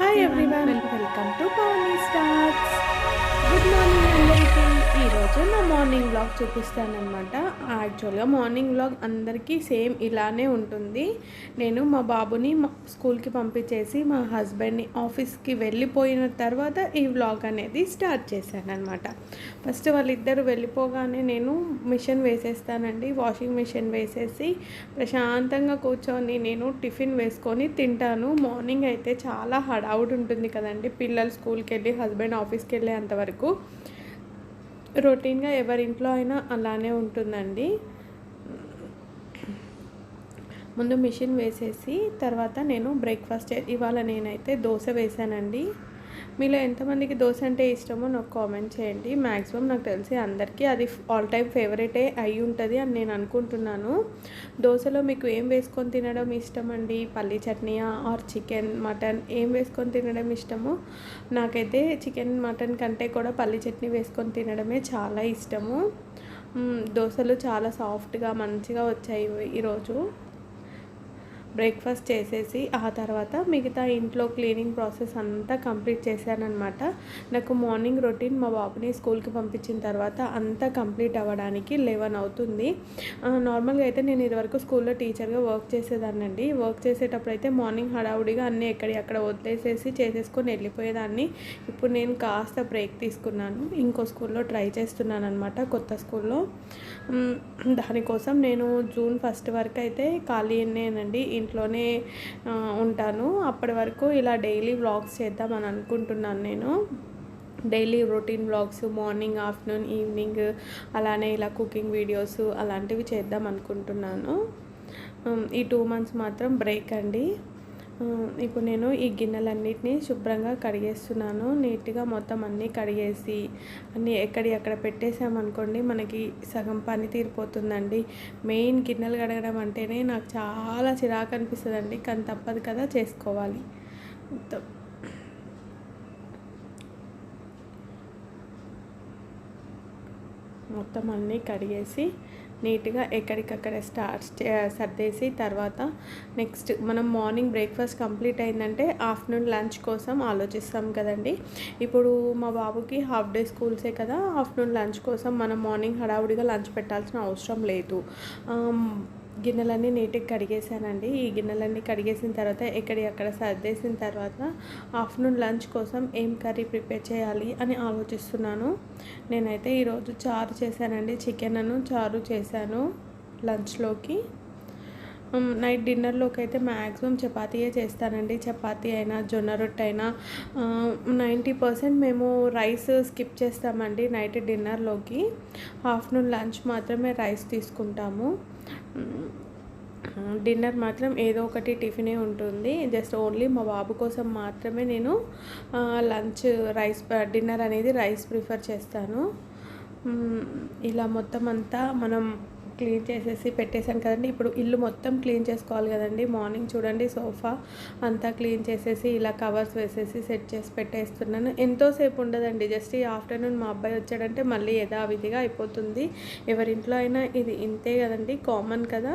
Hi everyone, welcome to Pavani stars. Good morning అందరికీ. ఈరోజు నా మార్నింగ్ వ్లాగ్ చూపిస్తానమాట. యాక్చువల్గా మార్నింగ్ వ్లాగ్ అందరికీ సేమ్ ఇలానే ఉంటుంది. నేను మా బాబుని స్కూల్కి పంపించేసి మా హస్బెండ్ని ఆఫీస్కి వెళ్ళిపోయిన తర్వాత ఈ వ్లాగ్ అనేది స్టార్ట్ చేశాను అనమాట. ఫస్ట్ వాళ్ళిద్దరు వెళ్ళిపోగానే నేను మిషన్ వేసేస్తానండి. వాషింగ్ మిషన్ వేసేసి ప్రశాంతంగా కూర్చొని నేను టిఫిన్ వేసుకొని తింటాను. మార్నింగ్ అయితే చాలా హడావుడి ఉంటుంది కదండి. పిల్లలు స్కూల్కి వెళ్ళి హస్బెండ్ ఆఫీస్కి వెళ్ళేంతవరకు రొటీన్గా ఎవరింట్లో అయినా అలానే ఉంటుందండి. ముందు మిషన్ వేసేసి తర్వాత నేను బ్రేక్ఫాస్ట్ ఇవాళ నేనైతే దోశ వేసానండి. మీలో ఎంతమందికి దోశ అంటే ఇష్టమో నాకు కామెంట్ చేయండి. మ్యాక్సిమం నాకు తెలిసి అందరికీ అది ఆల్ టైమ్ ఫేవరెటే అయి ఉంటుంది అని నేను అనుకుంటున్నాను. దోశలో మీకు ఏం వేసుకొని తినడం ఇష్టం అండి? పల్లీ చట్నీయా ఆర్ చికెన్ మటన్ ఏం వేసుకొని తినడం ఇష్టము? నాకైతే చికెన్ మటన్ కంటే కూడా పల్లీ చట్నీ వేసుకొని తినడమే చాలా ఇష్టము. దోశలు చాలా సాఫ్ట్గా మంచిగా వచ్చాయి ఈరోజు. బ్రేక్ఫాస్ట్ చేసేసి ఆ తర్వాత మిగతా ఇంట్లో క్లీనింగ్ ప్రాసెస్ అంతా కంప్లీట్ చేశానమాట. నాకు మార్నింగ్ రొటీన్ మా బాబుని స్కూల్కి పంపించిన తర్వాత అంతా కంప్లీట్ అవ్వడానికి 11 అవుతుంది. నార్మల్గా అయితే నేను ఇదివరకు స్కూల్లో టీచర్గా వర్క్ చేసేదాన్నండి. వర్క్ చేసేటప్పుడు అయితే మార్నింగ్ హడావుడిగా అన్నీ అక్కడ వదిలేసేసి చేసేసుకొని వెళ్ళిపోయేదాన్ని. ఇప్పుడు నేను కాస్త బ్రేక్ తీసుకున్నాను. ఇంకో స్కూల్లో ట్రై చేస్తున్నాను అనమాట, కొత్త స్కూల్లో. దానికోసం నేను జూన్ 1 వరకు అయితే ఖాళీనేనండి, ఇంట్లోనే ఉంటాను. అప్పటి వరకు ఇలా డైలీ వ్లాగ్స్ చేద్దామని అనుకుంటున్నాను నేను. Daily routine vlogs morning, afternoon, evening అలానే ఇలా కుకింగ్ వీడియోస్ అలాంటివి చేద్దాం అనుకుంటున్నాను. ఈ 2 months మాత్రం బ్రేక్ అండి. ఇప్పుడు నేను ఈ గిన్నెలన్నిటినీ శుభ్రంగా కడిగేస్తున్నాను. నీట్గా మొత్తం అన్నీ కడిగేసి అన్నీ ఎక్కడ పెట్టేసామనుకోండి మనకి సగం పని తీరిపోతుందండి. మెయిన్ గిన్నెలు కడగడం అంటేనే నాకు చాలా చిరాకు అనిపిస్తుందండి, కానీ తప్పదు కదా, చేసుకోవాలి. మొత్తం అన్నీ కడిగేసి నీట్గా ఎక్కడికక్కడ సర్దేసి తర్వాత నెక్స్ట్ మనం మార్నింగ్ బ్రేక్ఫాస్ట్ కంప్లీట్ అయిందంటే ఆఫ్టర్నూన్ లంచ్ కోసం ఆలోచిస్తాం కదండి. ఇప్పుడు మా బాబుకి హాఫ్ డే స్కూల్సే కదా, ఆఫ్టర్నూన్ లంచ్ కోసం మనం మార్నింగ్ హడావుడిగా లంచ్ పెట్టాల్సిన అవసరం లేదు. గిన్నెలన్నీ నీట్గా కడిగేసానండి. ఈ గిన్నెలన్నీ కడిగేసిన తర్వాత అక్కడ సర్దేసిన తర్వాత ఆఫ్టర్నూన్ లంచ్ కోసం ఏం కర్రీ ప్రిపేర్ చేయాలి అని ఆలోచిస్తున్నాను. నేనైతే ఈరోజు చారు చేశానండి. చికెన్ చారు చేశాను లంచ్లోకి. నైట్ డిన్నర్లోకి అయితే మ్యాక్సిమం చపాతీయే చేస్తానండి. చపాతీ అయినా జొన్న రొట్టె అయినా 90% మేము రైస్ స్కిప్ చేస్తామండి నైట్ డిన్నర్లోకి. ఆఫ్టర్నూన్ లంచ్ మాత్రమే రైస్ తీసుకుంటాము. డిన్నర్ మాత్రం ఏదో ఒకటి టిఫినే ఉంటుంది. జస్ట్ ఓన్లీ మా బాబు కోసం మాత్రమే నేను డిన్నర్ అనేది రైస్ ప్రిఫర్ చేస్తాను. ఇలా మొత్తం అంతా మనం క్లీన్ చేసేసి పెట్టేశాను కదండి. ఇప్పుడు ఇల్లు మొత్తం క్లీన్ చేసుకోవాలి కదండి. మార్నింగ్ చూడండి సోఫా అంతా క్లీన్ చేసేసి ఇలా కవర్స్ వేసేసి సెట్ చేసి పెట్టేస్తున్నాను. ఎంతోసేపు ఉండదండి, జస్ట్ ఈ ఆఫ్టర్నూన్ మా అబ్బాయి వచ్చాడంటే మళ్ళీ యథావిధిగా అయిపోతుంది. ఎవరింట్లో అయినా ఇది ఇంతే కదండి, కామన్ కదా.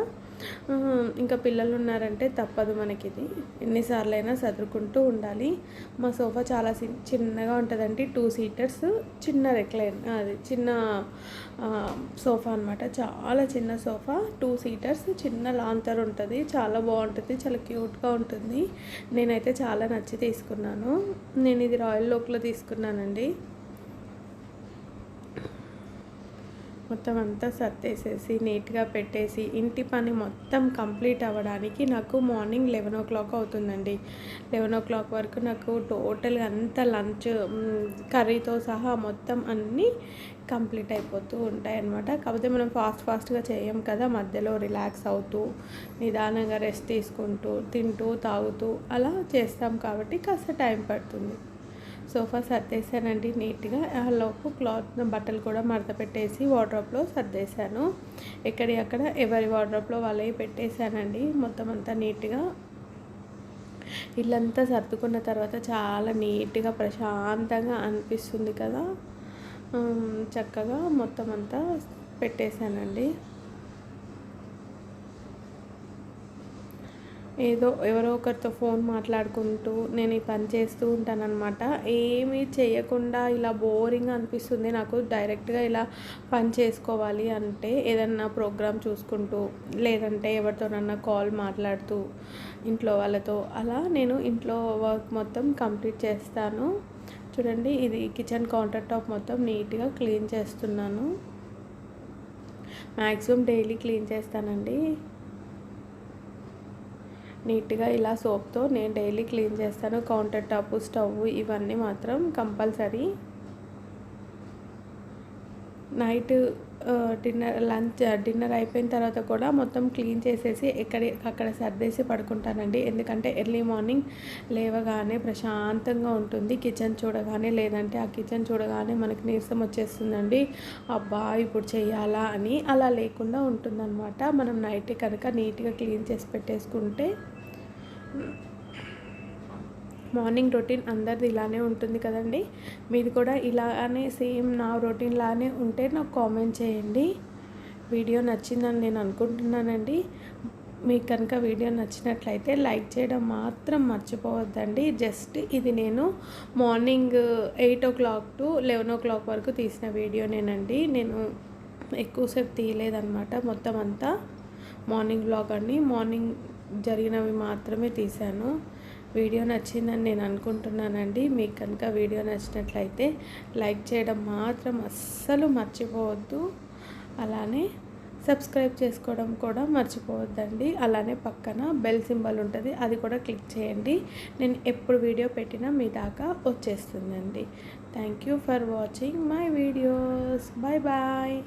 ఇంకా పిల్లలు ఉన్నారంటే తప్పదు మనకి, ఇది ఎన్నిసార్లు అయినా సదురుకుంటూ ఉండాలి. మా సోఫా చాలా చిన్నగా ఉంటుందండి, 2 seaters, చిన్న రెక్లైన్, అది చిన్న సోఫా అనమాట. చాలా చిన్న సోఫా, 2 seaters, చిన్న లాంతర్ ఉంటుంది. చాలా బాగుంటుంది, చాలా క్యూట్గా ఉంటుంది. నేనైతే చాలా నచ్చి తీసుకున్నాను. నేను ఇది రాయల్ ఓక్లో తీసుకున్నానండి. మొత్తం అంతా సర్దేసేసి నీట్గా పెట్టేసి ఇంటి పని మొత్తం కంప్లీట్ అవ్వడానికి నాకు మార్నింగ్ 11 o'clock అవుతుందండి. 11 o'clock వరకు నాకు టోటల్గా అంతా లంచ్ కర్రీతో సహా మొత్తం అన్నీ కంప్లీట్ అయిపోతూ ఉంటాయి అన్నమాట. కాకపోతే మనం ఫాస్ట్గా చేయం కదా, మధ్యలో రిలాక్స్ అవుతూ నిదానంగా రెస్ట్ తీసుకుంటూ తింటూ తాగుతూ అలా చేస్తాం కాబట్టి కాస్త టైం పడుతుంది. సోఫా సర్దేశానండి నీట్గా. లోపు బట్టలు కూడా మడత పెట్టేసి వార్డ్రోబ్లో సర్దేశాను. అక్కడ ఎవరి వార్డ్రోబ్లో వాళ్ళవి పెట్టేశానండి. మొత్తం అంతా నీట్గా ఇల్లంతా సర్దుకున్న తర్వాత చాలా నీట్గా ప్రశాంతంగా అనిపిస్తుంది కదా. చక్కగా మొత్తం అంతా పెట్టేశానండి. ఏదో ఎవరో ఒకరితో ఫోన్ మాట్లాడుకుంటూ నేను ఈ పని చేస్తూ ఉంటానన్నమాట. ఏమీ చేయకుండా ఇలా బోరింగ్‌గా అనిపిస్తుంది నాకు. డైరెక్ట్‌గా ఇలా పని చేసుకోవాలి అంటే ఏదన్నా ప్రోగ్రామ్ చూసుకుంటూ, లేదంటే ఎవరితోనన్నా కాల్ మాట్లాడుతూ, ఇంట్లో వాళ్ళతో అలా నేను ఇంట్లో వర్క్ మొత్తం కంప్లీట్ చేస్తాను. చూడండి, ఇది కిచెన్ కౌంటర్ టాప్ మొత్తం నీట్‌గా క్లీన్ చేస్తున్నాను. మ్యాక్సిమం డైలీ క్లీన్ చేస్తానండి. నీట్గా ఇలా సోప్తో నేను డైలీ క్లీన్ చేస్తాను. కౌంటర్ టాప్, స్టవ్ ఇవన్నీ మాత్రం కంపల్సరీ. నైట్ డిన్నర్ అయిపోయిన తర్వాత కూడా మొత్తం క్లీన్ చేసేసి అక్కడ సర్దేసి పడుకుంటానండి. ఎందుకంటే ఎర్లీ మార్నింగ్ లేవగానే ప్రశాంతంగా ఉంటుంది కిచెన్ చూడగానే. లేదంటే ఆ కిచెన్ చూడగానే మనకి నీరసం వచ్చేస్తుందండి. అబ్బా ఇప్పుడు చేయాలా అని. అలా లేకుండా ఉంటుందన్నమాట. మనం నైట్ కనుక నీట్గా క్లీన్ చేసి పెట్టేసుకుంటే. మార్నింగ్ రొటీన్ అందరిది ఇలానే ఉంటుంది కదండి. మీది కూడా ఇలానే సేమ్ నా రొటీన్ లానే ఉంటే నాకు కామెంట్ చేయండి. వీడియో నచ్చిందని నేను అనుకుంటున్నానండి. మీకు కనుక వీడియో నచ్చినట్లయితే లైక్ చేయడం మాత్రం మర్చిపోవద్దండి. జస్ట్ ఇది నేను మార్నింగ్ 8 o'clock to 11 o'clock వరకు తీసిన వీడియోనేనండి. నేను ఎక్కువసేపు తీయలేదన్నమాట. మొత్తం అంతా మార్నింగ్ వ్లాగ్ అండి. మార్నింగ్ జరిగినవి మాత్రమే తీశాను. వీడియో నచ్చిందని నేను అనుకుంటున్నానండి. మీకు కనుక వీడియో నచ్చినట్లయితే లైక్ చేయడం మాత్రం అస్సలు మర్చిపోవద్దు. అలానే సబ్స్క్రైబ్ చేసుకోవడం కూడా మర్చిపోవద్దండి. అలానే పక్కన బెల్ సింబల్ ఉంటుంది, అది కూడా క్లిక్ చేయండి. నేను ఎప్పుడు వీడియో పెట్టినా మీ దాకా వచ్చేస్తుందండి. Thank you for watching my videos. Bye bye.